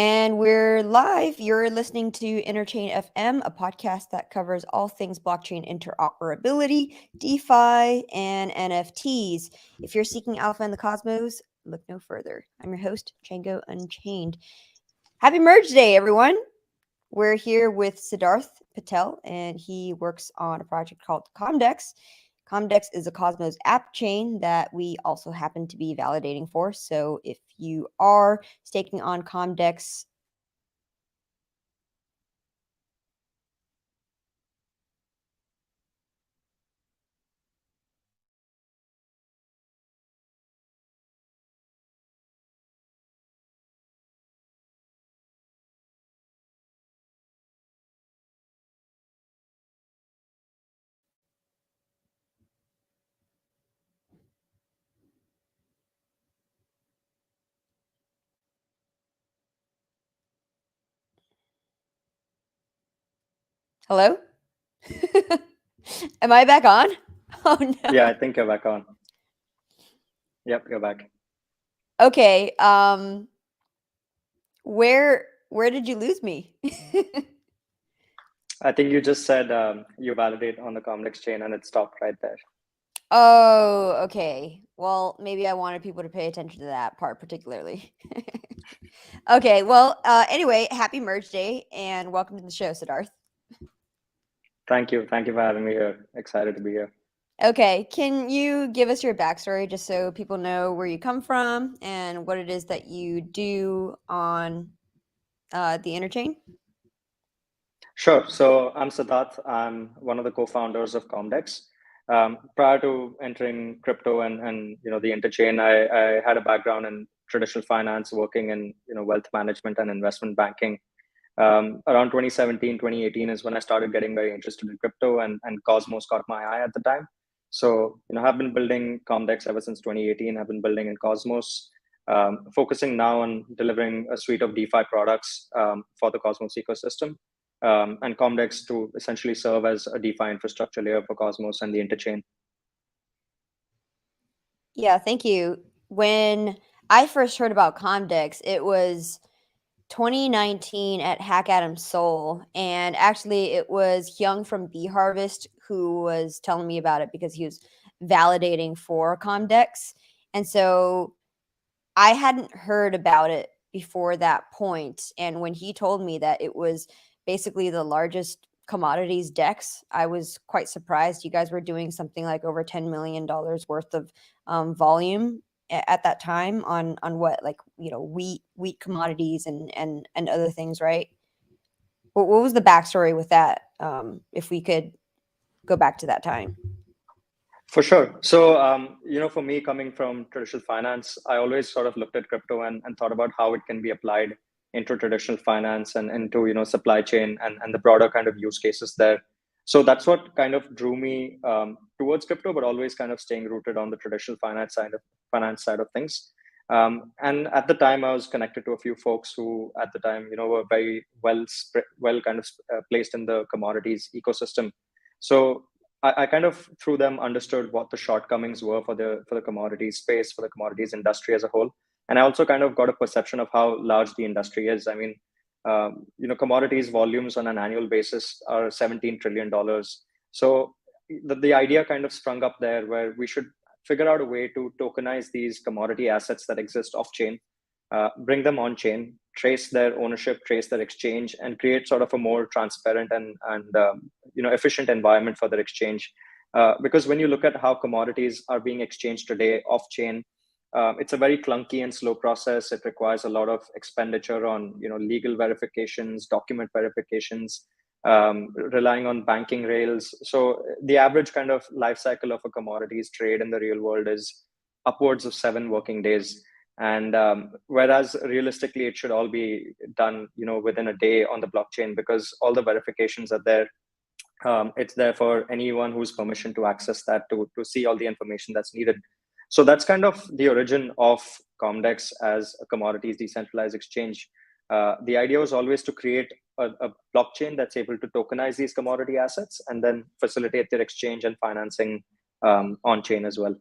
And we're live. You're listening to Interchain FM, a podcast that covers all things blockchain interoperability, DeFi, and NFTs. If you're seeking alpha in the cosmos, look no further. I'm your host, Django Unchained. Happy Merge Day, everyone. We're here with Siddarth Patel, and he works on a project called Comdex. Comdex is a Cosmos app chain that we also happen to be validating for. So if you are staking on Comdex, hello? Am I back on? Oh no. Yeah, I think you're back on. Yep, you're back. Okay. Where did you lose me? I think you just said you validate on the Comdex chain and it stopped right there. Oh, okay. Well, maybe I wanted people to pay attention to that part particularly. Okay, well, anyway, happy Merge Day and welcome to the show, Siddarth. Thank you. Thank you for having me here. Excited to be here. Okay, can you give us your backstory just so people know where you come from and what it is that you do on the Interchain? Sure. So I'm Siddarth. I'm one of the co-founders of Comdex. Prior to entering crypto and the Interchain, I had a background in traditional finance, working in wealth management and investment banking. Around 2017, 2018 is when I started getting very interested in crypto, and Cosmos caught my eye at the time. So, I've been building Comdex ever since 2018. I've been building in Cosmos, focusing now on delivering a suite of DeFi products for the Cosmos ecosystem, and Comdex to essentially serve as a DeFi infrastructure layer for Cosmos and the Interchain. Yeah, thank you. When I first heard about Comdex, it was 2019 at Hack Adam's Soul, and actually it was Hyung from Bee Harvest who was telling me about it because he was validating for Comdex. And so I hadn't heard about it before that point. And when he told me that it was basically the largest commodities DEX, I was quite surprised. You guys were doing something like over $10 million worth of volume at that time on what, like, wheat commodities and other things, right? What was the backstory with that? If we could go back to that time. For sure. So, for me, coming from traditional finance, I always sort of looked at crypto and thought about how it can be applied into traditional finance and into, supply chain and the broader kind of use cases there. So that's what kind of drew me towards crypto, but always kind of staying rooted on the traditional finance side of things. And at the time, I was connected to a few folks who, at the time, were very well kind of placed in the commodities ecosystem. So I kind of through them understood what the shortcomings were for the commodities space, for the commodities industry as a whole, and I also kind of got a perception of how large the industry is. I mean, commodities volumes on an annual basis are $17 trillion. So the idea kind of sprung up there, where we should figure out a way to tokenize these commodity assets that exist off chain, bring them on chain, trace their ownership, trace their exchange, and create sort of a more transparent and efficient environment for their exchange. Because when you look at how commodities are being exchanged today off chain, it's a very clunky and slow process. It requires a lot of expenditure on legal verifications, document verifications, relying on banking rails. So the average kind of life cycle of a commodities trade in the real world is upwards of 7 working days. And whereas realistically, it should all be done, within a day on the blockchain, because all the verifications are there. It's there for anyone who's permission to access that to see all the information that's needed. So that's kind of the origin of Comdex as a commodities decentralized exchange. The idea was always to create a blockchain that's able to tokenize these commodity assets and then facilitate their exchange and financing on chain as well.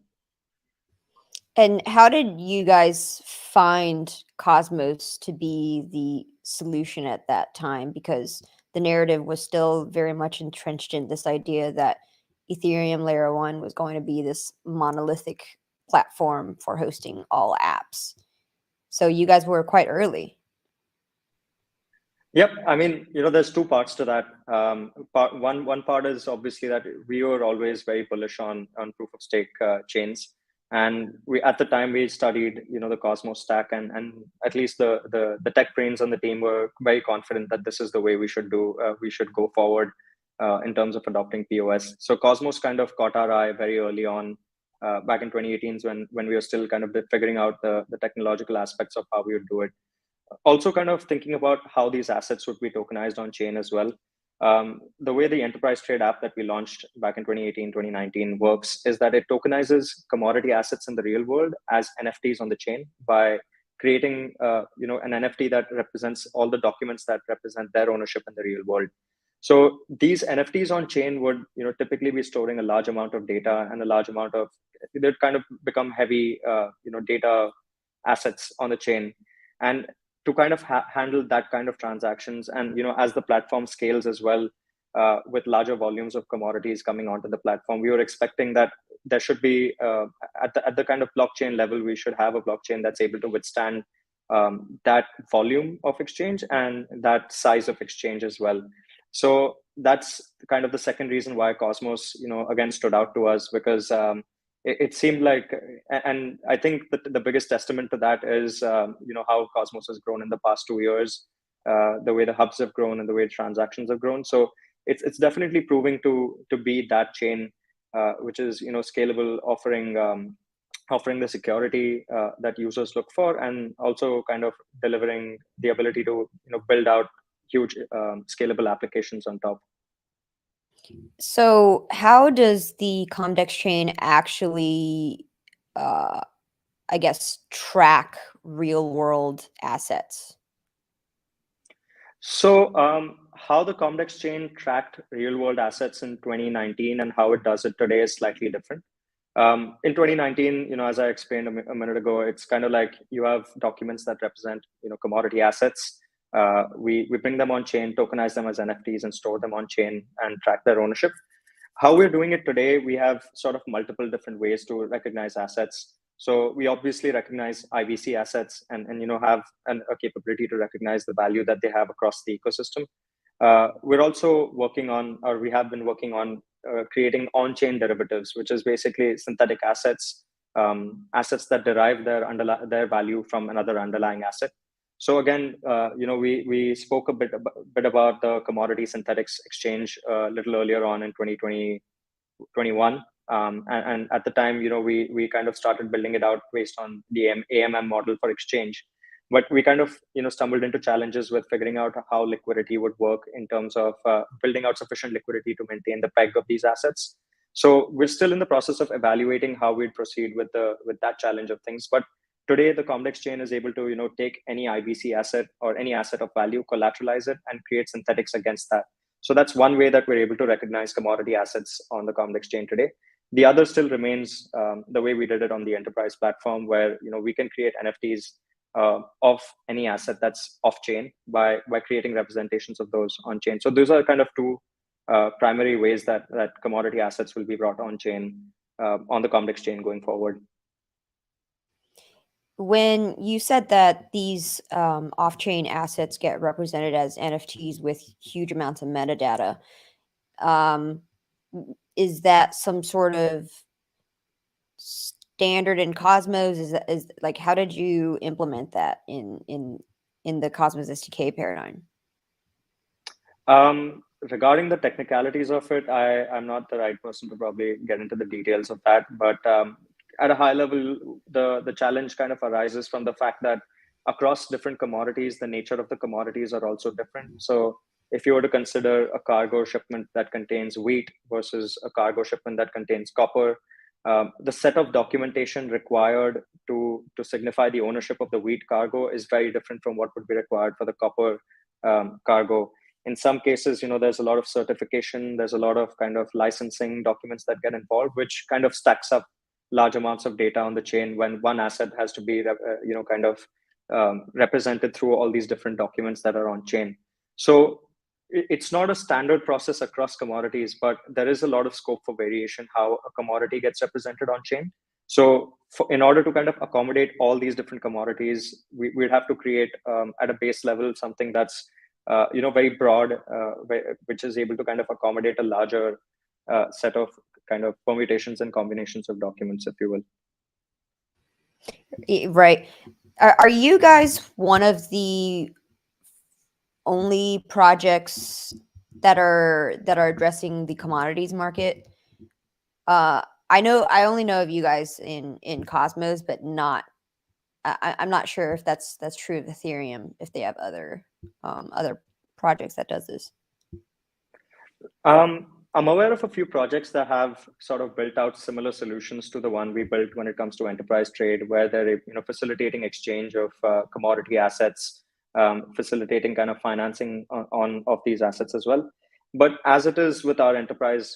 And how did you guys find Cosmos to be the solution at that time? Because the narrative was still very much entrenched in this idea that Ethereum layer one was going to be this monolithic platform for hosting all apps. So you guys were quite early. Yep. I mean, there's two parts to that. One part is obviously that we were always very bullish on proof of stake chains, and we at the time we studied the Cosmos stack, and at least the tech brains on the team were very confident that this is the way we should do. We should go forward in terms of adopting POS. So Cosmos kind of caught our eye very early on. Back in 2018 when we were still kind of figuring out the technological aspects of how we would do it. Also kind of thinking about how these assets would be tokenized on chain as well. The way the enterprise trade app that we launched back in 2018, 2019 works is that it tokenizes commodity assets in the real world as NFTs on the chain by creating an NFT that represents all the documents that represent their ownership in the real world. So these NFTs on chain would typically be storing a large amount of data and a large amount of, they'd kind of become heavy data assets on the chain. And to kind of handle that kind of transactions, and as the platform scales as well, with larger volumes of commodities coming onto the platform, we were expecting that there should be at the kind of blockchain level, we should have a blockchain that's able to withstand that volume of exchange and that size of exchange as well. So that's kind of the second reason why Cosmos again stood out to us, because it seemed like, and I think that the biggest testament to that is how Cosmos has grown in the past 2 years, the way the hubs have grown and the way transactions have grown. So it's definitely proving to be that chain which is scalable, offering the security that users look for, and also kind of delivering the ability to build out huge scalable applications on top. So how does the Comdex chain actually, I guess, track real world assets? So how the Comdex chain tracked real world assets in 2019 and how it does it today is slightly different. In 2019, as I explained a minute ago, it's kind of like you have documents that represent commodity assets. We bring them on chain, tokenize them as NFTs, and store them on chain and track their ownership. How we're doing it today, we have sort of multiple different ways to recognize assets. So we obviously recognize IBC assets and have a capability to recognize the value that they have across the ecosystem. We're also working on, or we have been working on, creating on-chain derivatives, which is basically synthetic assets, assets that derive their value from another underlying asset. So again, we spoke a bit about the commodity synthetics exchange a little earlier on in 2021. And at the time, we kind of started building it out based on the AMM model for exchange. But we kind of stumbled into challenges with figuring out how liquidity would work in terms of building out sufficient liquidity to maintain the peg of these assets. So we're still in the process of evaluating how we'd proceed with that challenge of things. But today, the Comdex chain is able to take any IBC asset or any asset of value, collateralize it, and create synthetics against that. So that's one way that we're able to recognize commodity assets on the Comdex chain today. The other still remains the way we did it on the enterprise platform, where we can create NFTs of any asset that's off chain by creating representations of those on chain. So those are kind of two primary ways that commodity assets will be brought on chain on the Comdex chain going forward. When you said that these off-chain assets get represented as NFTs with huge amounts of metadata, is that some sort of standard in Cosmos? Is like, how did you implement that in the Cosmos SDK paradigm? Regarding the technicalities of it, I'm not the right person to probably get into the details of that. But at a high level, the challenge kind of arises from the fact that across different commodities, the nature of the commodities are also different. So if you were to consider a cargo shipment that contains wheat versus a cargo shipment that contains copper, the set of documentation required to signify the ownership of the wheat cargo is very different from what would be required for the copper cargo. In some cases, there's a lot of certification, there's a lot of kind of licensing documents that get involved, which kind of stacks up large amounts of data on the chain when one asset has to be represented through all these different documents that are on chain. So it's not a standard process across commodities, but there is a lot of scope for variation how a commodity gets represented on chain. So in order to kind of accommodate all these different commodities, we'd have to create at a base level something that's very broad, which is able to kind of accommodate a larger set of kind of permutations and combinations of documents, if you will. Right. Are you guys one of the only projects that are addressing the commodities market? I only know of you guys in Cosmos, but not. I'm not sure if that's true of Ethereum. If they have other projects that does this. I'm aware of a few projects that have sort of built out similar solutions to the one we built when it comes to enterprise trade, where they're facilitating exchange of commodity assets, facilitating kind of financing of these assets as well. But as it is with our enterprise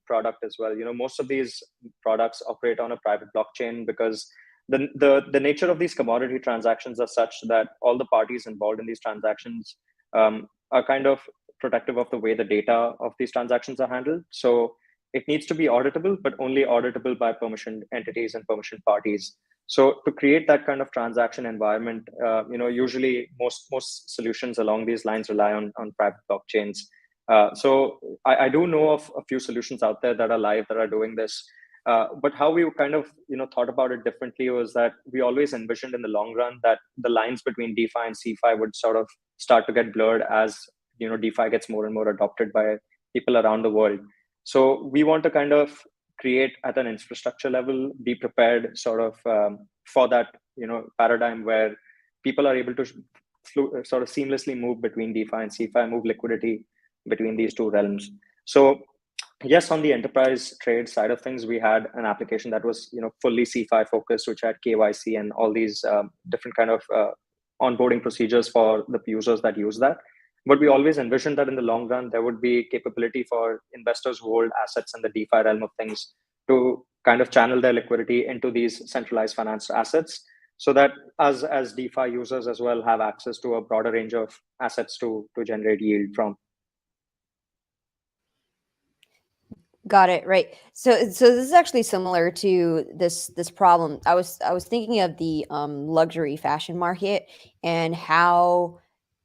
product as well, most of these products operate on a private blockchain because the nature of these commodity transactions are such that all the parties involved in these transactions are kind of protective of the way the data of these transactions are handled. So it needs to be auditable, but only auditable by permissioned entities and permissioned parties. So to create that kind of transaction environment, usually most solutions along these lines rely on private blockchains. So I do know of a few solutions out there that are live that are doing this. But how we kind of thought about it differently was that we always envisioned in the long run that the lines between DeFi and CeFi would sort of start to get blurred as DeFi gets more and more adopted by people around the world. So we want to kind of create at an infrastructure level, be prepared sort of for that paradigm where people are able to sort of seamlessly move between DeFi and CeFi, move liquidity between these two realms. So yes, on the enterprise trade side of things, we had an application that was fully CeFi focused, which had KYC and all these different kind of onboarding procedures for the users that use that. But we always envisioned that in the long run, there would be capability for investors who hold assets in the DeFi realm of things to kind of channel their liquidity into these centralized finance assets, so that as DeFi users as well have access to a broader range of assets to generate yield from. Got it. Right. So this is actually similar to this problem. I was thinking of the luxury fashion market and how,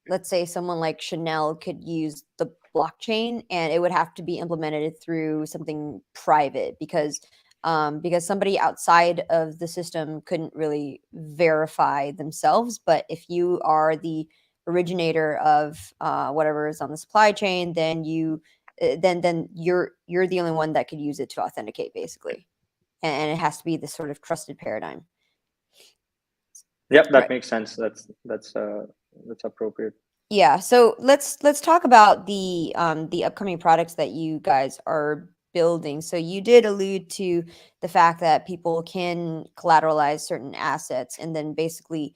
let's say, someone like Chanel could use the blockchain and it would have to be implemented through something private because somebody outside of the system couldn't really verify themselves. But if you are the originator of whatever is on the supply chain, then then you're the only one that could use it to authenticate, basically, and it has to be this sort of trusted paradigm. Yep, that makes sense. That's appropriate. Yeah. So let's talk about the upcoming products that you guys are building. So you did allude to the fact that people can collateralize certain assets and then basically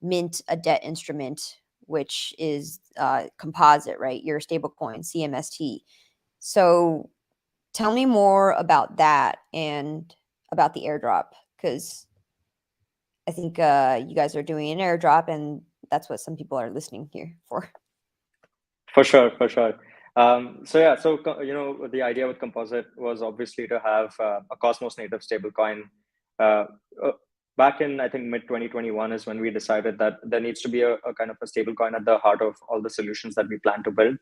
mint a debt instrument, which is Composite, right? Your stablecoin, CMST. So tell me more about that and about the airdrop, because I think you guys are doing an airdrop, and that's what some people are listening here for. For sure. So the idea with Composite was obviously to have a Cosmos native stablecoin. Back in, I think, mid 2021 is when we decided that there needs to be a kind of a stablecoin at the heart of all the solutions that we plan to build.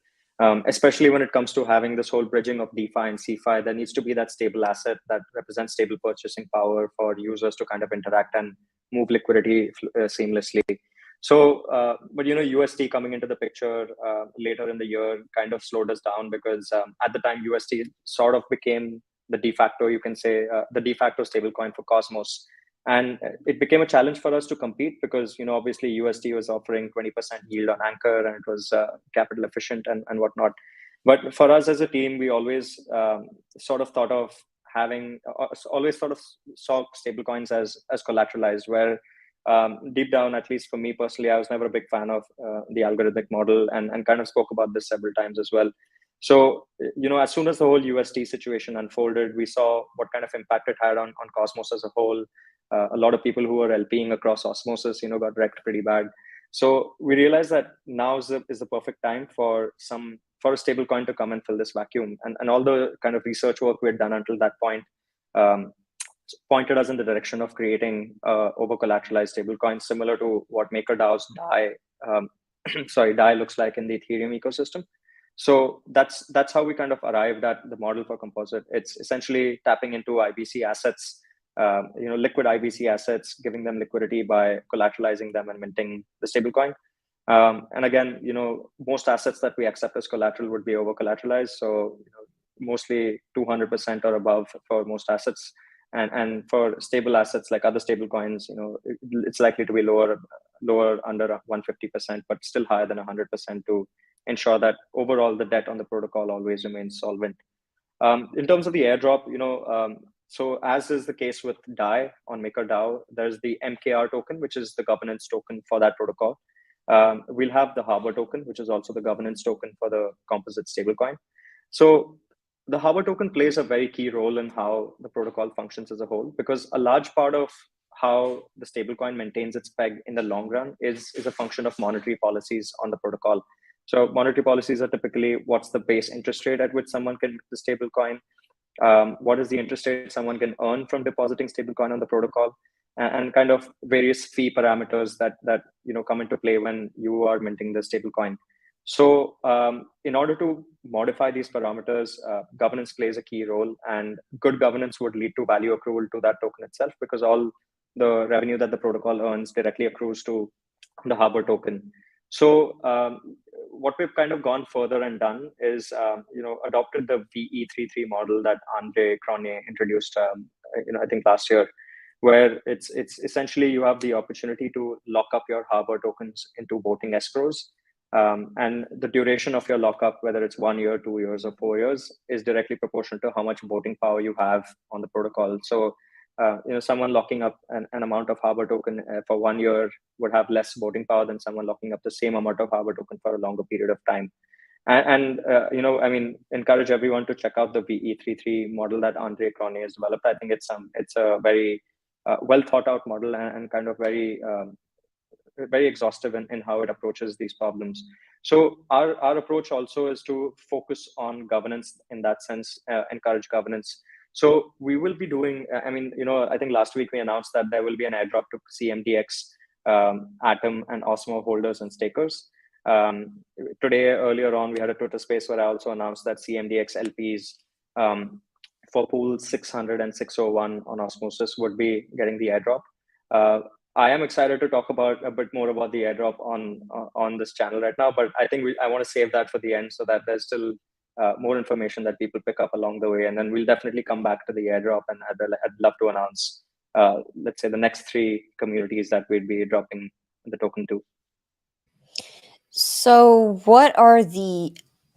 Especially when it comes to having this whole bridging of DeFi and CeFi, there needs to be that stable asset that represents stable purchasing power for users to kind of interact and move liquidity seamlessly. So, but USD coming into the picture later in the year kind of slowed us down because at the time USD sort of became the de facto, you can say, the de facto stablecoin for Cosmos. And it became a challenge for us to compete because, obviously USD was offering 20% yield on Anchor and it was capital efficient and whatnot. But for us as a team, we always sort of thought of having, always sort of saw stablecoins as collateralized, where deep down, at least for me personally, I was never a big fan of the algorithmic model and kind of spoke about this several times as well. So, as soon as the whole USD situation unfolded, we saw what kind of impact it had on Cosmos as a whole. A lot of people who were LPing across Osmosis, got wrecked pretty bad. So we realized that now is the perfect time for a stablecoin to come and fill this vacuum. And all the kind of research work we had done until that point um, pointed us in the direction of creating over collateralized stablecoins, similar to what MakerDAO's DAI, DAI looks like in the Ethereum ecosystem. So that's how we kind of arrived at the model for Composite. It's essentially tapping into IBC assets, liquid IBC assets, giving them liquidity by collateralizing them and minting the stablecoin. And again, most assets that we accept as collateral would be over collateralized. So mostly 200% or above for most assets. And for stable assets like other stable coins, it's likely to be lower under 150%, but still higher than 100% to ensure that overall the debt on the protocol always remains solvent. In terms of the airdrop, so as is the case with DAI on MakerDAO, there's the MKR token, which is the governance token for that protocol. We'll have the Harbor token, which is also the governance token for the Composite stablecoin. So the Harbor token plays a very key role in how the protocol functions as a whole, because a large part of how the stablecoin maintains its peg in the long run is a function of monetary policies on the protocol. So monetary policies are typically what's the base interest rate at which someone can the stablecoin, what is the interest rate someone can earn from depositing stablecoin on the protocol, and kind of various fee parameters that come into play when you are minting the stablecoin. So in order to modify these parameters, governance plays a key role, and good governance would lead to value accrual to that token itself, because all the revenue that the protocol earns directly accrues to the Harbor token. So what we've kind of gone further and done is, adopted the VE33 model that Andre Cronje introduced, I think last year, where it's essentially you have the opportunity to lock up your Harbor tokens into voting escrows. And the duration of your lockup, whether it's 1 year, 2 years, or 4 years, is directly proportional to how much voting power you have on the protocol. So, someone locking up an amount of Harbor token for 1 year would have less voting power than someone locking up the same amount of Harbor token for a longer period of time. And encourage everyone to check out the VE33 model that Andre Cronje has developed. I think it's a very well thought out model and kind of very exhaustive in how it approaches these problems. So our approach also is to focus on governance in that sense, encourage governance. So we will be doing, I think last week we announced that there will be an airdrop to CMDX, Atom, and Osmo holders and stakers. Today, earlier on, we had a Twitter space where I also announced that CMDX LPs for pools 600 and 601 on Osmosis would be getting the airdrop. I am excited to talk about a bit more about the airdrop on this channel right now, but I think I want to save that for the end so that there's still more information that people pick up along the way. And then we'll definitely come back to the airdrop, and I'd love to announce, let's say, the next 3 communities that we'd be dropping the token to. So what are the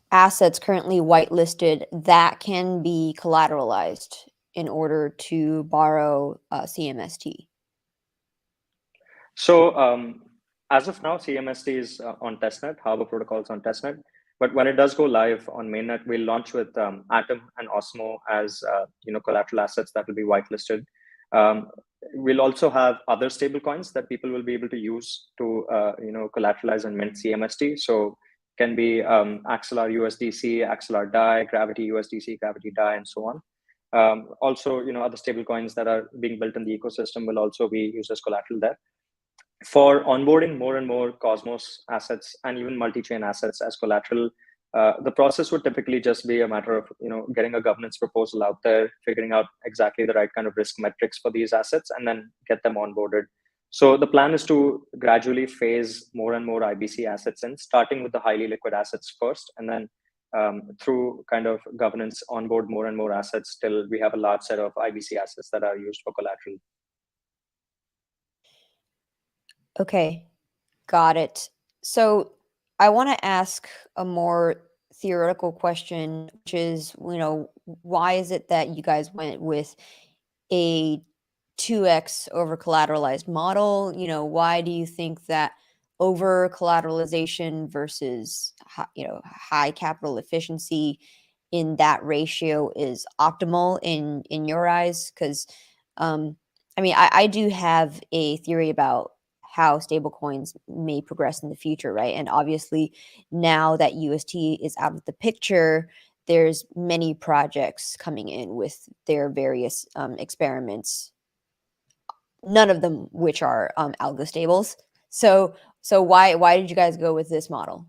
assets currently whitelisted that can be collateralized in order to borrow CMST? So as of now, CMST is on testnet, Harbor Protocol is on testnet. But when it does go live on mainnet, we'll launch with Atom and Osmo as collateral assets that will be whitelisted. We'll also have other stablecoins that people will be able to use to collateralize and mint CMST. So can be Axelar USDC, Axelar DAI, Gravity USDC, Gravity DAI, and so on. Also, other stablecoins that are being built in the ecosystem will also be used as collateral there. For onboarding more and more Cosmos assets and even multi-chain assets as collateral, the process would typically just be a matter of getting a governance proposal out there, figuring out exactly the right kind of risk metrics for these assets, and then get them onboarded. So the plan is to gradually phase more and more IBC assets in, starting with the highly liquid assets first, and then through kind of governance onboard more and more assets till we have a large set of IBC assets that are used for collateral. Okay, got it. So I want to ask a more theoretical question, which is, why is it that you guys went with a 2x over collateralized model? Why do you think that over collateralization versus high capital efficiency in that ratio is optimal in your eyes? Because I mean, I do have a theory about how stablecoins may progress in the future, right? And obviously, now that UST is out of the picture, there's many projects coming in with their various experiments. None of them which are algo stables. So why did you guys go with this model?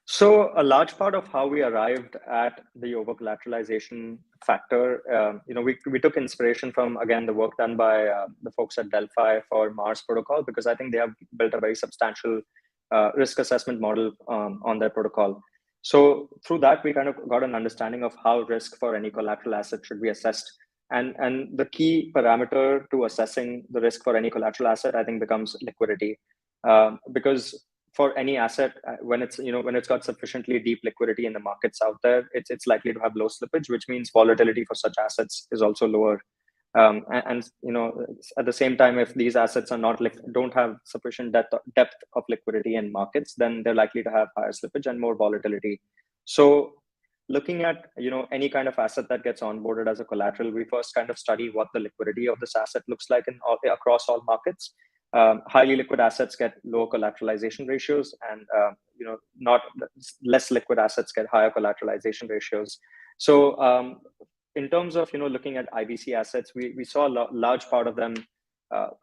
So a large part of how we arrived at the over collateralization factor, we took inspiration from, again, the work done by the folks at Delphi for Mars protocol, because I think they have built a very substantial risk assessment model on their protocol. So through that, we kind of got an understanding of how risk for any collateral asset should be assessed. And the key parameter to assessing the risk for any collateral asset, I think, becomes liquidity. Because for any asset, when it's got sufficiently deep liquidity in the markets out there, it's likely to have low slippage, which means volatility for such assets is also lower. And at the same time, if these assets are don't have sufficient depth of liquidity in markets, then they're likely to have higher slippage and more volatility. So looking at any kind of asset that gets onboarded as a collateral, we first kind of study what the liquidity of this asset looks like across all markets. Highly liquid assets get lower collateralization ratios, and not less liquid assets get higher collateralization ratios. So in terms of looking at IBC assets, we saw a large part of them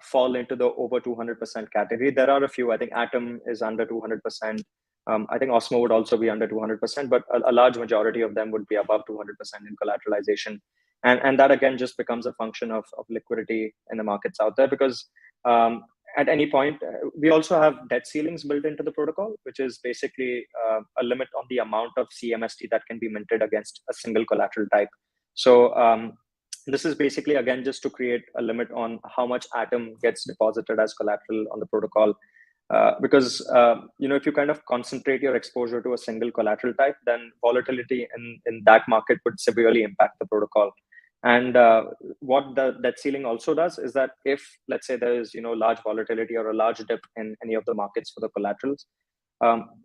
fall into the over 200% category. There are a few. I think Atom is under 200%. I think Osmo would also be under 200%, but a large majority of them would be above 200% in collateralization. And that, again, just becomes a function of liquidity in the markets out there, because at any point, we also have debt ceilings built into the protocol, which is basically a limit on the amount of CMST that can be minted against a single collateral type. So this is basically, again, just to create a limit on how much Atom gets deposited as collateral on the protocol. Because if you kind of concentrate your exposure to a single collateral type, then volatility in that market would severely impact the protocol. And what the debt ceiling also does is that if, let's say, there is large volatility or a large dip in any of the markets for the collaterals,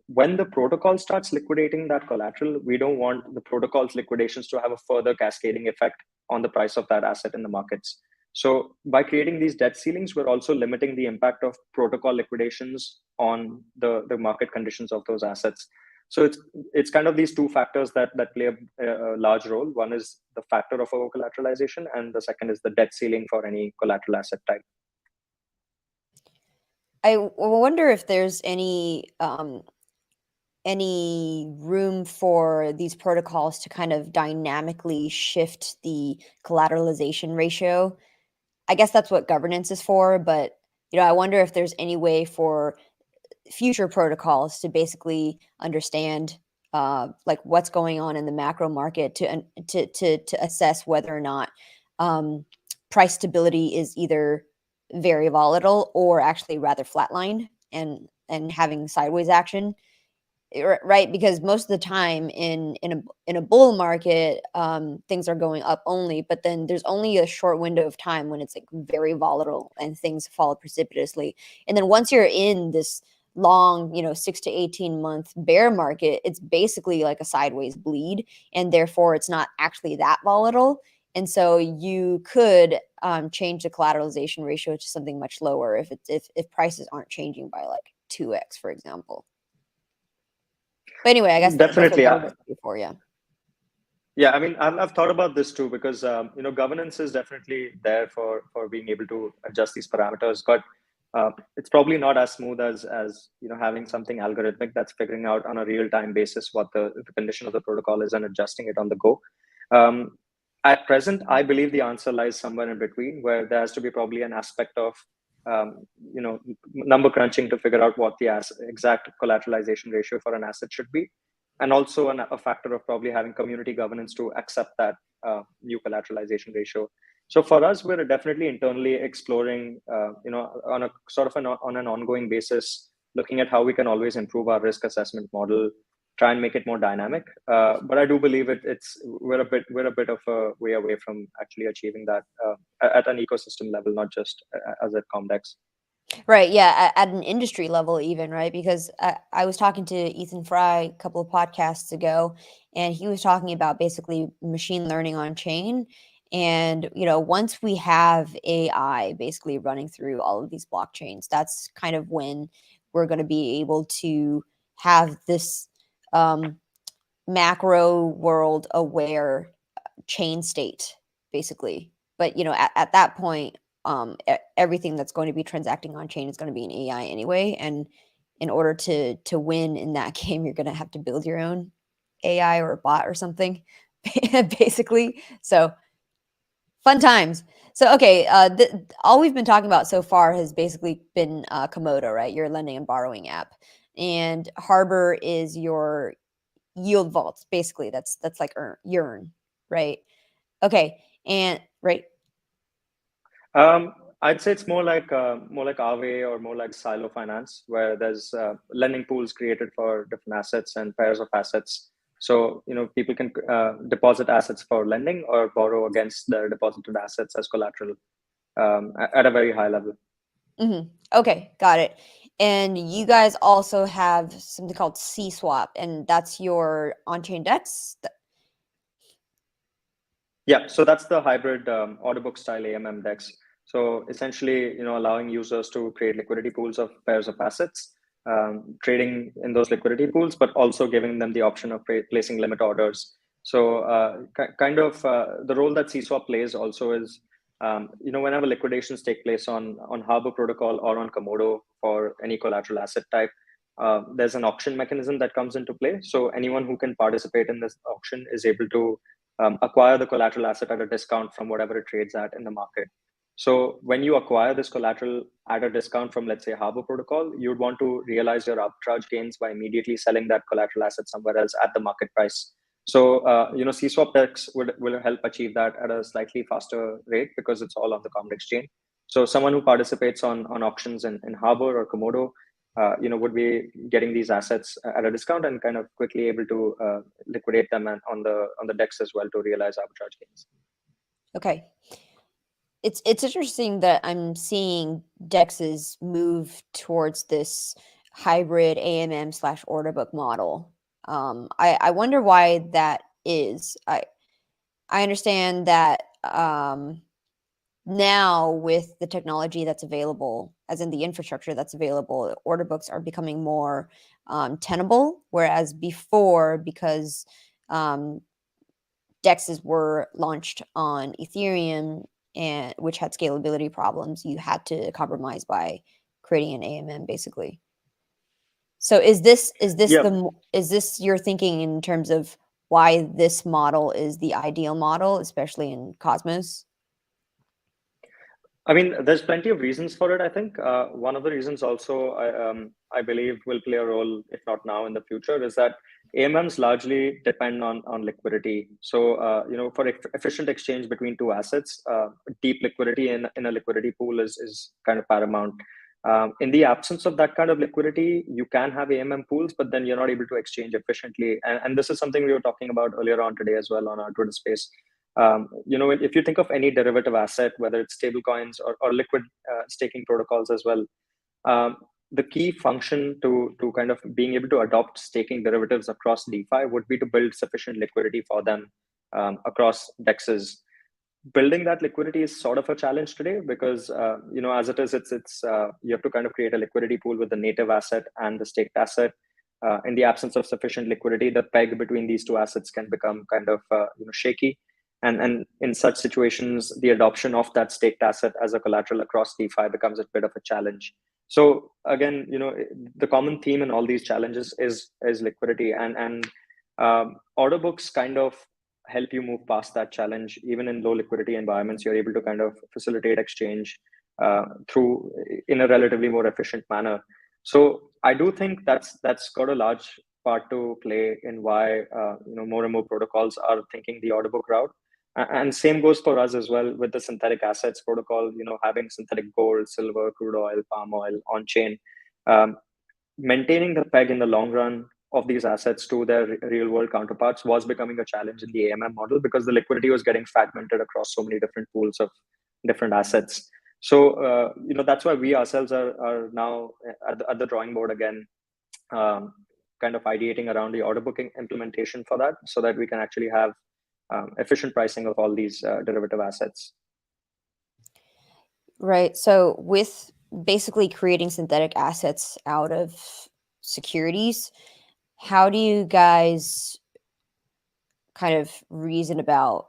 when the protocol starts liquidating that collateral, we don't want the protocol's liquidations to have a further cascading effect on the price of that asset in the markets. So by creating these debt ceilings, we're also limiting the impact of protocol liquidations on the market conditions of those assets. So it's kind of these two factors that play a large role. One is the factor of over collateralization, and the second is the debt ceiling for any collateral asset type. I wonder if there's any room for these protocols to kind of dynamically shift the collateralization ratio. I guess that's what governance is for, but I wonder if there's any way for future protocols to basically understand like what's going on in the macro market to assess whether or not price stability is either very volatile or actually rather flatline and having sideways action, right? Because most of the time in a bull market, things are going up only, but then there's only a short window of time when it's like very volatile and things fall precipitously. And then once you're in this long 6 to 18 month bear market, it's basically like a sideways bleed, and therefore it's not actually that volatile. And so you could change the collateralization ratio to something much lower if prices aren't changing by like 2x, for example. But anyway, I guess Definitely. that's what before, yeah. Yeah, I mean, I've thought about this too, because governance is definitely there for being able to adjust these parameters, but it's probably not as smooth as having something algorithmic that's figuring out on a real-time basis what the condition of the protocol is and adjusting it on the go. At present, I believe the answer lies somewhere in between, where there has to be probably an aspect of number crunching to figure out what the exact collateralization ratio for an asset should be, and also a factor of probably having community governance to accept that new collateralization ratio. So for us, we're definitely internally exploring, on a sort of on an ongoing basis, looking at how we can always improve our risk assessment model, try and make it more dynamic. But I do believe we're a bit of a way away from actually achieving that at an ecosystem level, not just as at Comdex. Right. Yeah. At an industry level, even, right? Because I was talking to Ethan Fry a couple of podcasts ago, and he was talking about basically machine learning on chain. And, once we have AI basically running through all of these blockchains, that's kind of when we're going to be able to have this um, macro world aware chain state, basically. But at that point, everything that's going to be transacting on chain is going to be an AI anyway. And in order to win in that game, you're going to have to build your own AI or a bot or something, basically. So fun times. So okay, all we've been talking about so far has basically been Commodity, right? Your lending and borrowing app, and Harbor is your yield vaults. Basically, that's like Yearn, right? Okay, and right. I'd say it's more like Aave or more like silo finance, where there's lending pools created for different assets and pairs of assets. So people can deposit assets for lending or borrow against their deposited assets as collateral at a very high level. Okay, got it. And you guys also have something called cSwap, and that's your on-chain DEX. Yeah, so that's the hybrid order book style AMM DEX. So essentially, allowing users to create liquidity pools of pairs of assets, trading in those liquidity pools, but also giving them the option of placing limit orders. So the role that cSwap plays also is, whenever liquidations take place on Harbor Protocol or on Commodity for any collateral asset type, there's an auction mechanism that comes into play. So anyone who can participate in this auction is able to acquire the collateral asset at a discount from whatever it trades at in the market. So when you acquire this collateral at a discount from, let's say, Harbor Protocol, you'd want to realize your arbitrage gains by immediately selling that collateral asset somewhere else at the market price. So, cSwap DEX will help achieve that at a slightly faster rate because it's all on the Comdex chain. So someone who participates on auctions in Harbor or Commodity, would be getting these assets at a discount and kind of quickly able to liquidate them on the DEX as well to realize arbitrage gains. Okay. It's interesting that I'm seeing DEXs move towards this hybrid AMM slash order book model. I wonder why that is. I understand that now with the technology that's available, as in the infrastructure that's available, order books are becoming more tenable, whereas before, because DEXs were launched on Ethereum and which had scalability problems, you had to compromise by creating an AMM basically. So Yeah, is this your thinking in terms of why this model is the ideal model, especially in Cosmos? I mean, there's plenty of reasons for it. I think one of the reasons also I believe will play a role, if not now in the future, is that AMMs largely depend on liquidity. So for efficient exchange between two assets, deep liquidity in a liquidity pool is kind of paramount. In the absence of that kind of liquidity, you can have AMM pools, but then you're not able to exchange efficiently. And this is something we were talking about earlier on today as well on our Twitter space. If you think of any derivative asset, whether it's stablecoins or liquid staking protocols as well, the key function to kind of being able to adopt staking derivatives across DeFi would be to build sufficient liquidity for them across DEXs. Building that liquidity is sort of a challenge today because as it is, it's you have to kind of create a liquidity pool with the native asset and the staked asset. In the absence of sufficient liquidity, the peg between these two assets can become kind of shaky, and in such situations, the adoption of that staked asset as a collateral across DeFi becomes a bit of a challenge. So again, the common theme in all these challenges is liquidity, and order books kind of help you move past that challenge. Even in low liquidity environments, you're able to kind of facilitate exchange through in a relatively more efficient manner. So I do think that's got a large part to play in why more and more protocols are thinking the order book route. And same goes for us as well with the synthetic assets protocol. Having synthetic gold, silver, crude oil, palm oil on chain, um, maintaining the peg in the long run of these assets to their real world counterparts was becoming a challenge in the AMM model because the liquidity was getting fragmented across so many different pools of different assets. So that's why we ourselves are now at the drawing board again, kind of ideating around the order booking implementation for that, so that we can actually have efficient pricing of all these derivative assets. Right. So with basically creating synthetic assets out of securities, how do you guys kind of reason about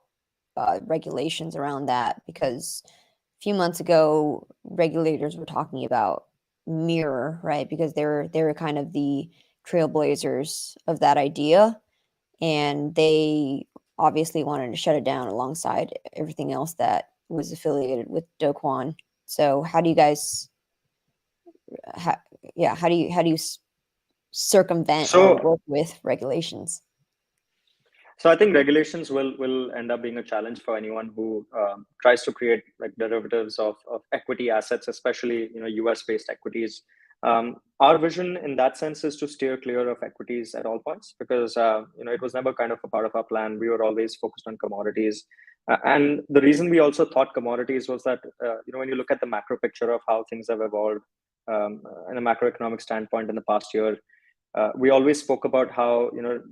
regulations around that? Because a few months ago, regulators were talking about mirror, right? Because they're kind of the trailblazers of that idea, and they obviously wanted to shut it down alongside everything else that was affiliated with Do Kwon. So how do you guys, how do you circumvent or So work with regulations? So I think regulations will end up being a challenge for anyone who tries to create like derivatives of equity assets, especially US based equities. Our vision in that sense is to steer clear of equities at all points, because it was never kind of a part of our plan. We were always focused on commodities, and the reason we also thought commodities was that when you look at the macro picture of how things have evolved in a macroeconomic standpoint in the past year. We always spoke about how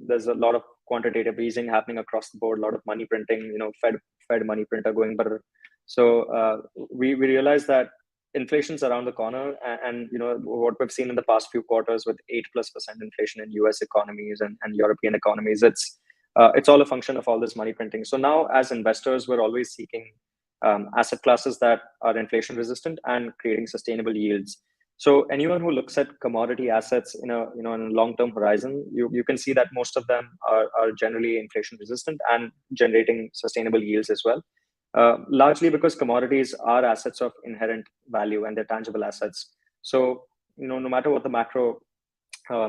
there's a lot of quantitative easing happening across the board, a lot of money printing, Fed money printer going better. So we realized that inflation's around the corner, and what we've seen in the past few quarters with 8+% inflation in US economies and European economies, it's all a function of all this money printing. So now as investors, we're always seeking asset classes that are inflation resistant and creating sustainable yields. So anyone who looks at commodity assets in a long-term horizon, you can see that most of them are generally inflation resistant and generating sustainable yields as well. Largely because commodities are assets of inherent value and they're tangible assets. So no matter what the macro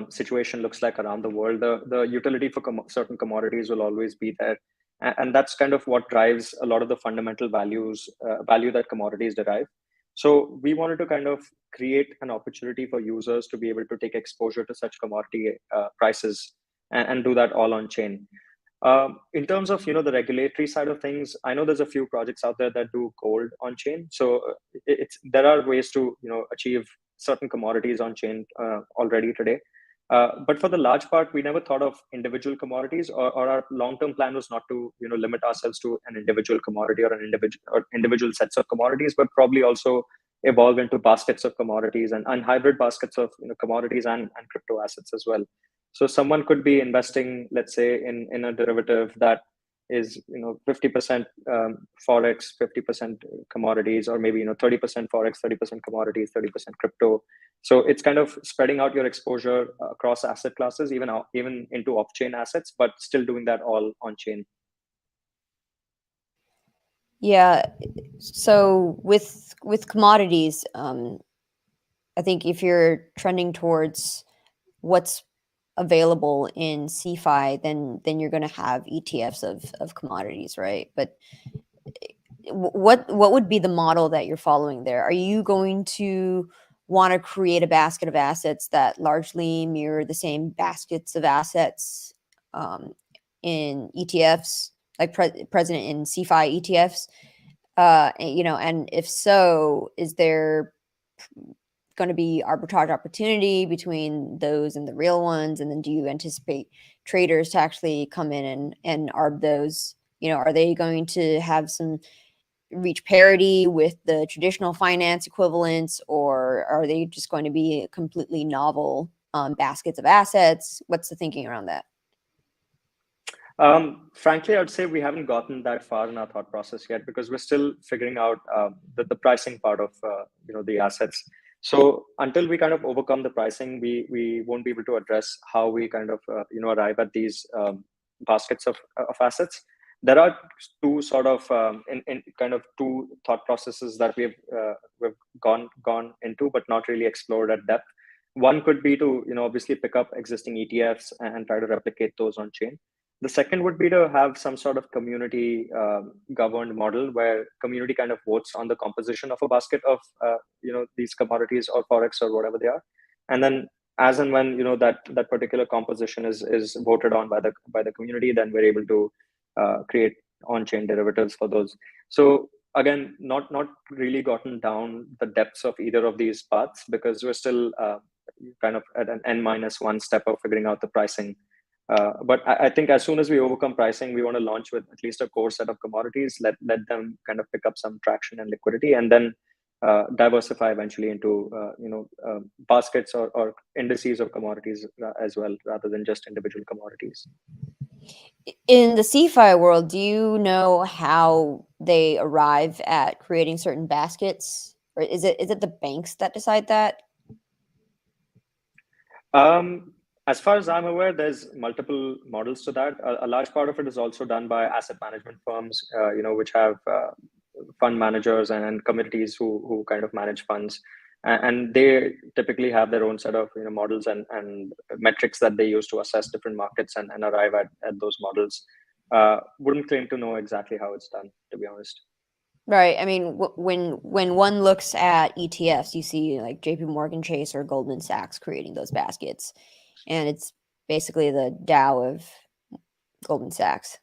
situation looks like around the world, the utility for certain commodities will always be there, and that's kind of what drives a lot of the fundamental value that commodities derive. So we wanted to kind of create an opportunity for users to be able to take exposure to such commodity prices and do that all on chain. In terms of the regulatory side of things, I know there's a few projects out there that do gold on chain. So there are ways to achieve certain commodities on chain already today. But for the large part, we never thought of individual commodities, or our long-term plan was not to limit ourselves to an individual commodity or individual sets of commodities, but probably also evolve into baskets of commodities and hybrid baskets of commodities and crypto assets as well. So someone could be investing, let's say, in a derivative that is 50% forex, 50% commodities, or maybe 30% forex, 30% commodities, 30% crypto. So it's kind of spreading out your exposure across asset classes, even into off-chain assets, but still doing that all on chain. Yeah. So with commodities, I think if you're trending towards what's available in CeFi, then you're going to have ETFs of commodities, right? But what would be the model that you're following there? Are you going to want to create a basket of assets that largely mirror the same baskets of assets in ETFs, like present in CeFi ETFs? And if so, is there going to be arbitrage opportunity between those and the real ones? And then do you anticipate traders to actually come in and arb those? Are they going to have some reach parity with the traditional finance equivalents, or are they just going to be completely novel baskets of assets? What's the thinking around that? Frankly, I would say we haven't gotten that far in our thought process yet, because we're still figuring out the pricing part of the assets. So until we kind of overcome the pricing, we won't be able to address how we kind of arrive at these baskets of assets. There are two sort of in kind of two thought processes that we've gone into, but not really explored at depth. One could be to obviously pick up existing ETFs and try to replicate those on chain. The second would be to have some sort of community governed model where community kind of votes on the composition of a basket of these commodities or forex or whatever they are, and then as and when that particular composition is voted on by the community, then we're able to create on-chain derivatives for those. So again, not really gotten down the depths of either of these paths, because we're still kind of at an N-1 step of figuring out the pricing. But I think as soon as we overcome pricing, we want to launch with at least a core set of commodities, let them kind of pick up some traction and liquidity, and then diversify eventually into baskets or indices of commodities as well, rather than just individual commodities. In the CFI world, do you know how they arrive at creating certain baskets, or is it the banks that decide that? As far as I'm aware, there's multiple models to that. A large part of it is also done by asset management firms, which have fund managers and committees who kind of manage funds, and they typically have their own set of models and metrics that they use to assess different markets and arrive at those models. Wouldn't claim to know exactly how it's done, to be honest. Right. I mean, when one looks at ETFs, you see like JP Morgan Chase or Goldman Sachs creating those baskets, and it's basically the DAO of Goldman Sachs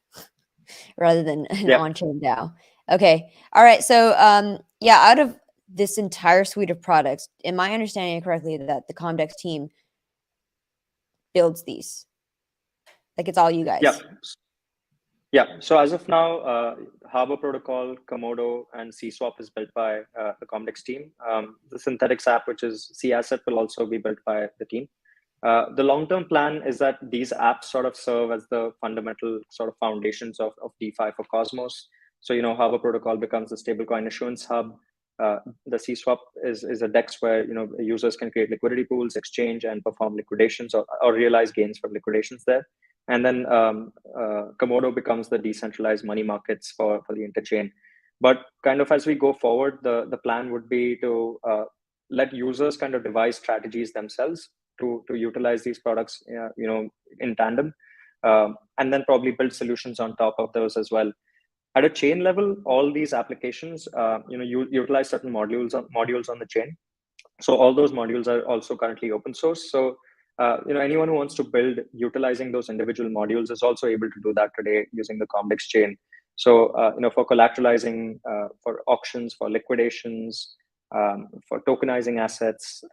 rather than an on-chain DAO. Okay. All right. So, yeah, out of this entire suite of products, am I understanding it correctly that the Comdex team builds these? Like it's all you guys? Yeah. Yeah. So as of now, Harbor Protocol, Commodity, and cSwap is built by the Comdex team. The Synthetics app, which is cAsset, will also be built by the team. The long-term plan is that these apps sort of serve as the fundamental sort of foundations of DeFi for Cosmos. So, Harbor Protocol becomes the stablecoin issuance hub. The cSwap is a DEX where, users can create liquidity pools, exchange, and perform liquidations or realize gains from liquidations there. And then Commodity becomes the decentralized money markets for the Interchain. But kind of as we go forward, the plan would be to let users kind of devise strategies themselves to utilize these products, in tandem, and then probably build solutions on top of those as well. At a chain level, all these applications, you utilize certain modules on the chain. So all those modules are also currently open source. So anyone who wants to build utilizing those individual modules is also able to do that today using the Comdex chain. So for collateralizing, for auctions, for liquidations, for tokenizing assets,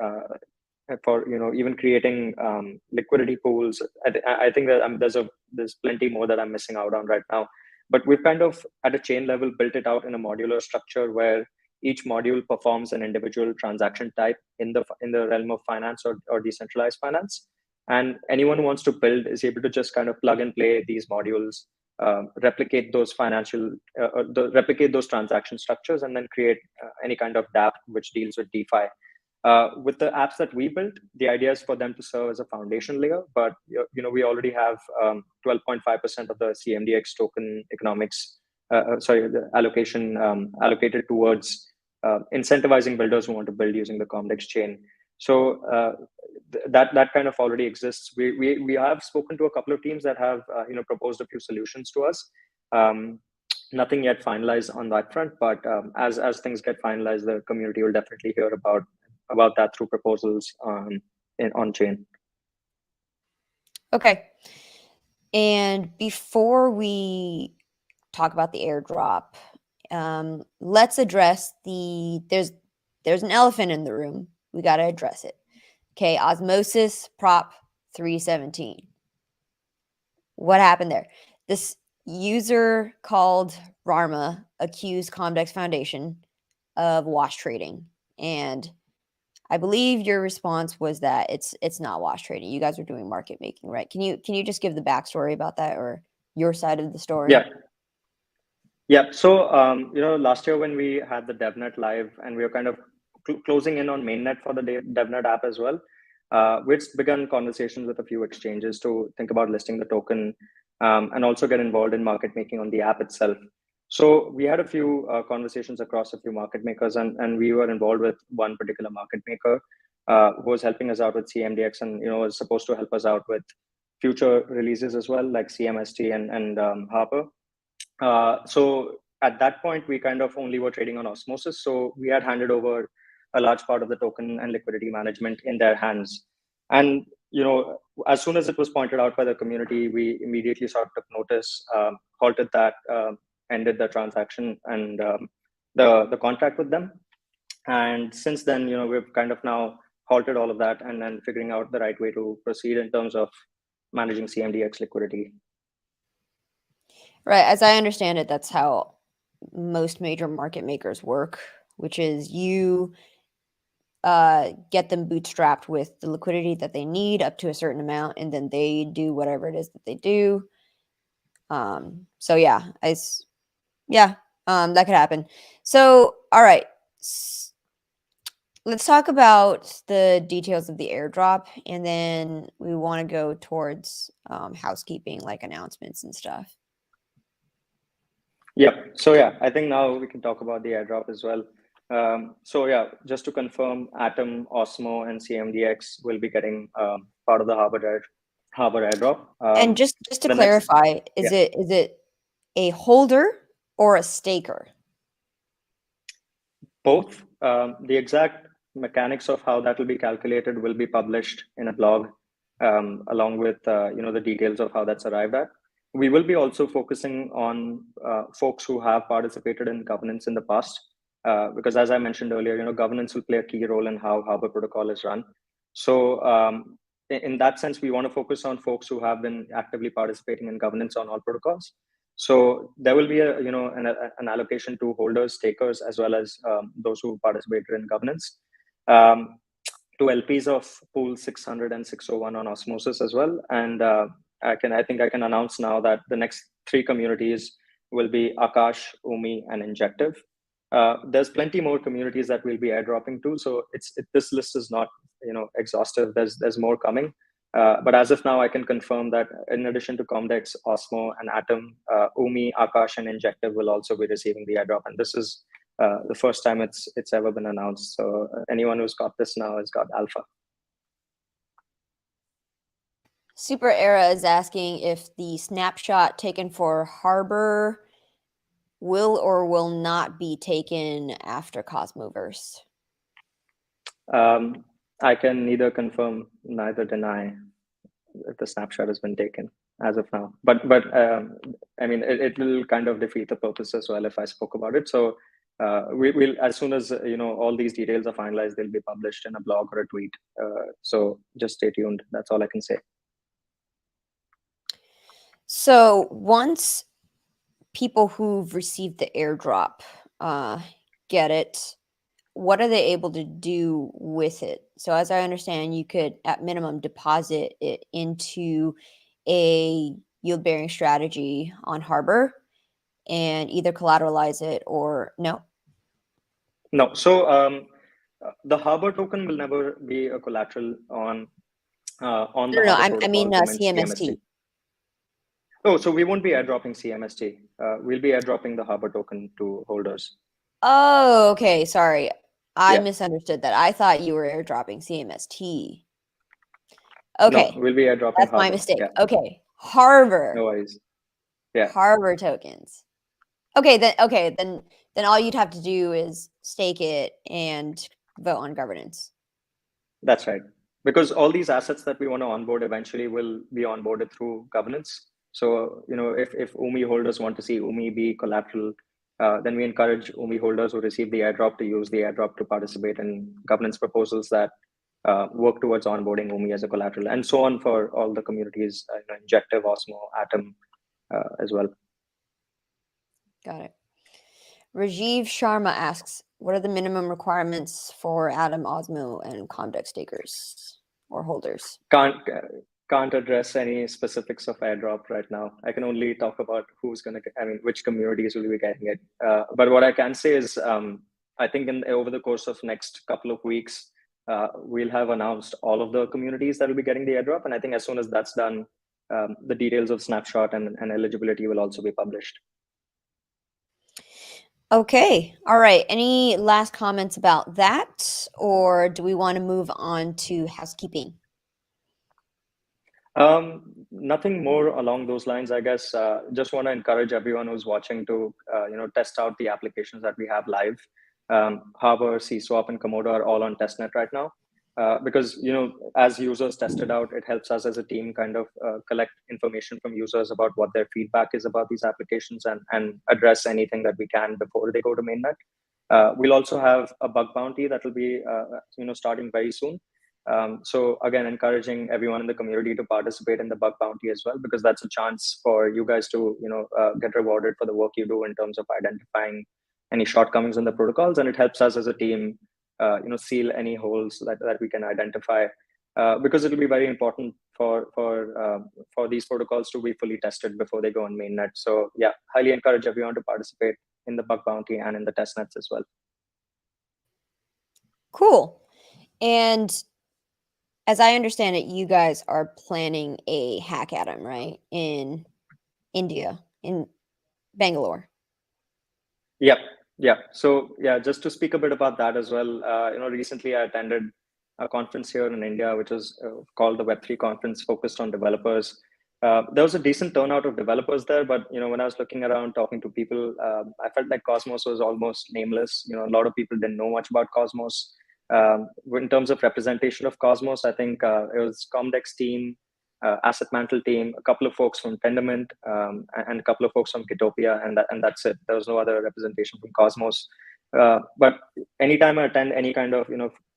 for even creating liquidity pools. I think that there's plenty more that I'm missing out on right now. But we've kind of at a chain level built it out in a modular structure where each module performs an individual transaction type in the realm of finance or decentralized finance. And anyone who wants to build is able to just kind of plug and play these modules, replicate those replicate those transaction structures, and then create any kind of dApp which deals with DeFi. With the apps that we built, the idea is for them to serve as a foundation layer, but we already have 12.5% of the CMDX token economics, the allocation allocated towards incentivizing builders who want to build using the Comdex chain. So that kind of already exists. We have spoken to a couple of teams that have proposed a few solutions to us. Nothing yet finalized on that front, but as things get finalized, the community will definitely hear about that through proposals on chain. Okay. And before we talk about the airdrop, let's address there's an elephant in the room. We got to address it. Okay, Osmosis Prop 317. What happened there? This user called Rarma accused Comdex Foundation of wash trading, and I believe your response was that it's not wash trading. You guys are doing market making, right? Can you just give the backstory about that, or your side of the story? Yeah. So last year when we had the DevNet live and we were kind of closing in on mainnet for the DevNet app as well, we'd begun conversations with a few exchanges to think about listing the token, and also get involved in market making on the app itself. So we had a few conversations across a few market makers, and we were involved with one particular market maker who was helping us out with CMDX, and was supposed to help us out with future releases as well, like CMST and Harper. So at that point, we kind of only were trading on Osmosis. So we had handed over a large part of the token and liquidity management in their hands. And as soon as it was pointed out by the community, we immediately sort of took notice, halted that, ended the transaction, and the contract with them. And since then, we've kind of now halted all of that and then figuring out the right way to proceed in terms of managing CMDX liquidity. Right. As I understand it, that's how most major market makers work, which is you get them bootstrapped with the liquidity that they need up to a certain amount, and then they do whatever it is that they do. So yeah, that could happen. So, all right. Let's talk about the details of the airdrop, and then we want to go towards housekeeping, like announcements and stuff. Yeah. So yeah, I think now we can talk about the airdrop as well. So yeah, just to confirm, Atom, Osmo, and CMDX will be getting part of the Harbor airdrop. And just to clarify, is it a holder or a staker? Both. The exact mechanics of how that will be calculated will be published in a blog, along with the details of how that's arrived at. We will be also focusing on folks who have participated in governance in the past, because as I mentioned earlier, governance will play a key role in how Harbor Protocol is run. So in that sense, we want to focus on folks who have been actively participating in governance on all protocols. So there will be an allocation to holders, stakers, as well as those who participated in governance, to LPs of pool 600 and 601 on Osmosis as well. And I think I can announce now that the next 3 communities will be Akash, Umee, and Injective. There's plenty more communities that we'll be airdropping to. So this list is not exhaustive. There's more coming. But as of now, I can confirm that in addition to Comdex, Osmo, and Atom, Umee, Akash, and Injective will also be receiving the airdrop. And this is the first time it's ever been announced. So anyone who's got this now has got alpha. Super Era is asking if the snapshot taken for Harbor will or will not be taken after Cosmoverse. I can neither confirm, neither deny if the snapshot has been taken as of now. But I mean, it will kind of defeat the purpose as well if I spoke about it. So we'll, as soon as all these details are finalized, they'll be published in a blog or a tweet. So just stay tuned. That's all I can say. So once people who've received the airdrop get it, what are they able to do with it? So as I understand, you could at minimum deposit it into a yield-bearing strategy on Harbor and either collateralize it or no? No. So the Harbor token will never be a collateral on the Harbor I mean protocol, CMST. Oh, so we won't be airdropping CMST. We'll be airdropping the Harbor token to holders. Oh, okay. Sorry. I misunderstood that. I thought you were airdropping CMST. Okay. No, we'll be airdropping That's Harbor. my mistake. Yeah. Okay. Harbor. No worries. Yeah. Harbor tokens. Okay, then all you'd have to do is stake it and vote on governance. That's right. Because all these assets that we want to onboard eventually will be onboarded through governance. So, if Umee holders want to see Umee be collateral, then we encourage Umee holders who receive the airdrop to use the airdrop to participate in governance proposals that work towards onboarding Umee as a collateral, and so on for all the communities, Injective, Osmo, Atom as well. Got it. Rajiv Sharma asks, what are the minimum requirements for Atom, Osmo, and Comdex stakers or holders? Can't address any specifics of airdrop right now. I can only talk about which communities will be getting it. But what I can say is, I think over the course of next couple of weeks, we'll have announced all of the communities that will be getting the airdrop. And I think as soon as that's done, the details of snapshot and eligibility will also be published. Okay. All right. Any last comments about that, or do we want to move on to housekeeping? Nothing more along those lines, I guess. Just want to encourage everyone who's watching to, test out the applications that we have live. Harbor, cSwap, and Commodore are all on testnet right now. because as users test it out, it helps us as a team kind of collect information from users about what their feedback is about these applications and address anything that we can before they go to mainnet. We'll also have a bug bounty that will be starting very soon. So again, encouraging everyone in the community to participate in the bug bounty as well, because that's a chance for you guys to get rewarded for the work you do in terms of identifying any shortcomings in the protocols, and it helps us as a team seal any holes that we can identify, because it'll be very important for these protocols to be fully tested before they go on mainnet. So yeah, highly encourage everyone to participate in the bug bounty and in the test nets as well. Cool. And as I understand it, you guys are planning a hackathon, right? In India, in Bangalore. Yep. Yeah. So yeah, just to speak a bit about that as well. Recently I attended a conference here in India, which was called the Web3 conference, focused on developers. There was a decent turnout of developers there, but when I was looking around talking to people, I felt like Cosmos was almost nameless. A lot of people didn't know much about Cosmos. In terms of representation of Cosmos, I think it was Comdex team, Asset Mantle team, a couple of folks from Tendermint, and a couple of folks from Kitopia, and that's it. There was no other representation from Cosmos. But anytime I attend any kind of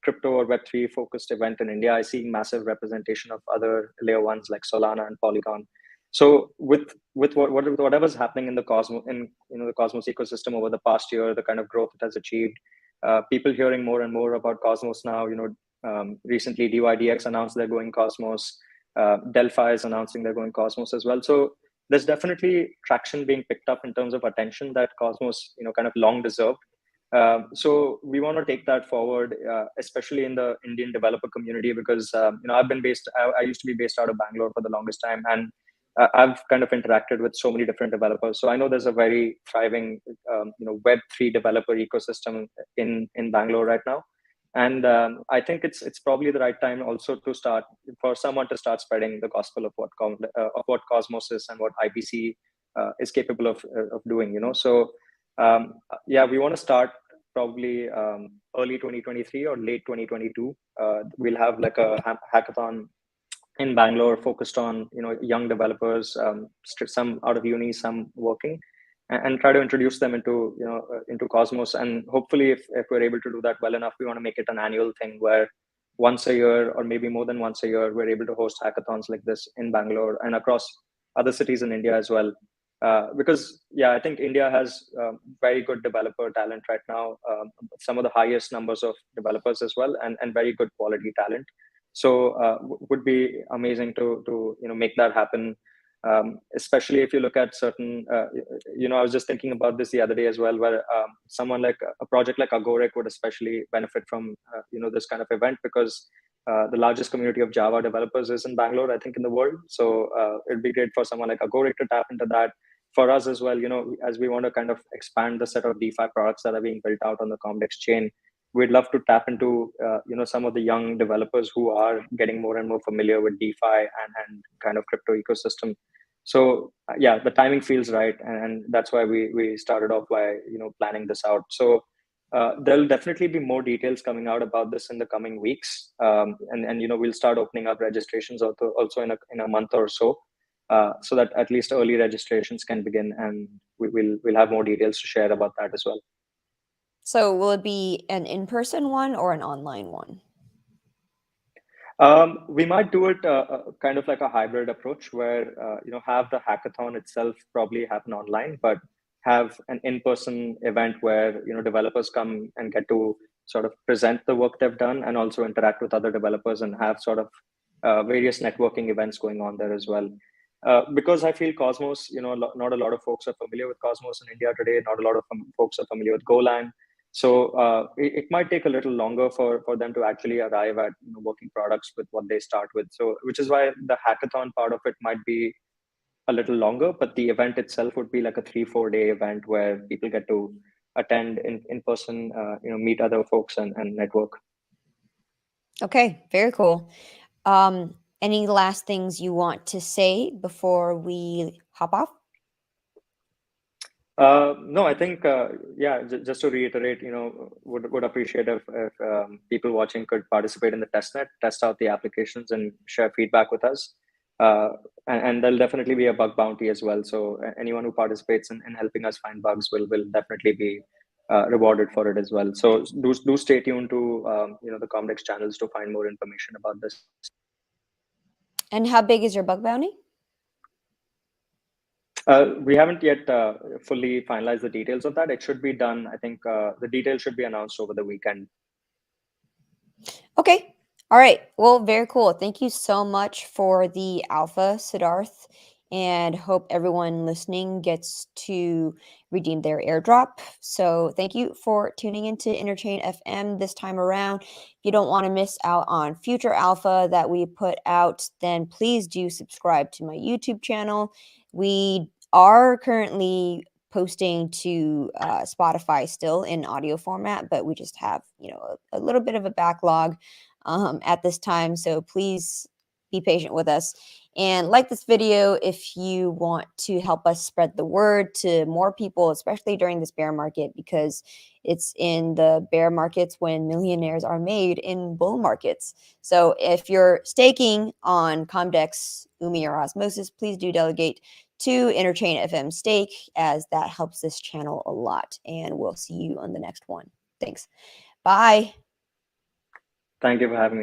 crypto or Web3 focused event in India, I see massive representation of other layer ones like Solana and Polygon. So with whatever's happening in the Cosmos the Cosmos ecosystem over the past year, the kind of growth it has achieved, people hearing more and more about Cosmos now. Recently DYDX announced they're going Cosmos. Delphi is announcing they're going Cosmos as well. So there's definitely traction being picked up in terms of attention that Cosmos, kind of long deserved. So we want to take that forward, especially in the Indian developer community, because I've been based. I used to be based out of Bangalore for the longest time, and I've kind of interacted with so many different developers. So I know there's a very thriving, Web3 developer ecosystem in Bangalore right now. And I think it's probably the right time also for someone to start spreading the gospel of what Cosmos is and what IBC is capable of doing. So yeah, we want to start probably early 2023 or late 2022. We'll have like a hackathon in Bangalore focused on young developers, some out of uni, some working, and try to introduce them into Cosmos. And hopefully if we're able to do that well enough, we want to make it an annual thing where once a year or maybe more than once a year we're able to host hackathons like this in Bangalore and across other cities in India as well. Because yeah, I think India has very good developer talent right now, some of the highest numbers of developers as well, and very good quality talent. So would be amazing to make that happen. Especially if you look at certain, I was just thinking about this the other day as well, where someone like a project like Agoric would especially benefit from, this kind of event, because the largest community of Java developers is in Bangalore, I think, in the world. So it'd be great for someone like Agoric to tap into that. For us as well, as we want to kind of expand the set of DeFi products that are being built out on the Comdex chain, we'd love to tap into, some of the young developers who are getting more and more familiar with DeFi and kind of crypto ecosystem. So yeah, the timing feels right, and that's why we started off by planning this out. So there'll definitely be more details coming out about this in the coming weeks, and we'll start opening up registrations also in a month or so, so that at least early registrations can begin, and we'll have more details to share about that as well. So will it be an in-person one or an online one? We might do it kind of like a hybrid approach where, have the hackathon itself probably happen online, but have an in-person event where, developers come and get to sort of present the work they've done and also interact with other developers and have sort of various networking events going on there as well. Because I feel Cosmos, not a lot of folks are familiar with Cosmos in India today. Not a lot of folks are familiar with Golang. So it might take a little longer for them to actually arrive at working products with what they start with. So which is why the hackathon part of it might be a little longer, but the event itself would be like a 3-4 day event where people get to attend in person, meet other folks and network. Okay, very cool. Any last things you want to say before we hop off? No, I think yeah. Just to reiterate, would appreciate if people watching could participate in the testnet, test out the applications, and share feedback with us. And there'll definitely be a bug bounty as well. So anyone who participates in helping us find bugs will definitely be rewarded for it as well. So do stay tuned to the Comdex channels to find more information about this. And how big is your bug bounty? We haven't yet fully finalized the details of that. It should be done. I think the details should be announced over the weekend. Okay. All right. Well, very cool. Thank you so much for the alpha, Siddarth, and hope everyone listening gets to redeem their airdrop. So thank you for tuning into Interchain FM this time around. If you don't want to miss out on future alpha that we put out, then please do subscribe to my YouTube channel. We are currently posting to Spotify still in audio format, but we just have, a little bit of a backlog at this time. So please be patient with us and like this video if you want to help us spread the word to more people, especially during this bear market, because it's in the bear markets when millionaires are made in bull markets. So if you're staking on Comdex, Umee, or Osmosis, please do delegate to Interchain FM Stake, as that helps this channel a lot. And we'll see you on the next one. Thanks. Bye. Thank you for having me.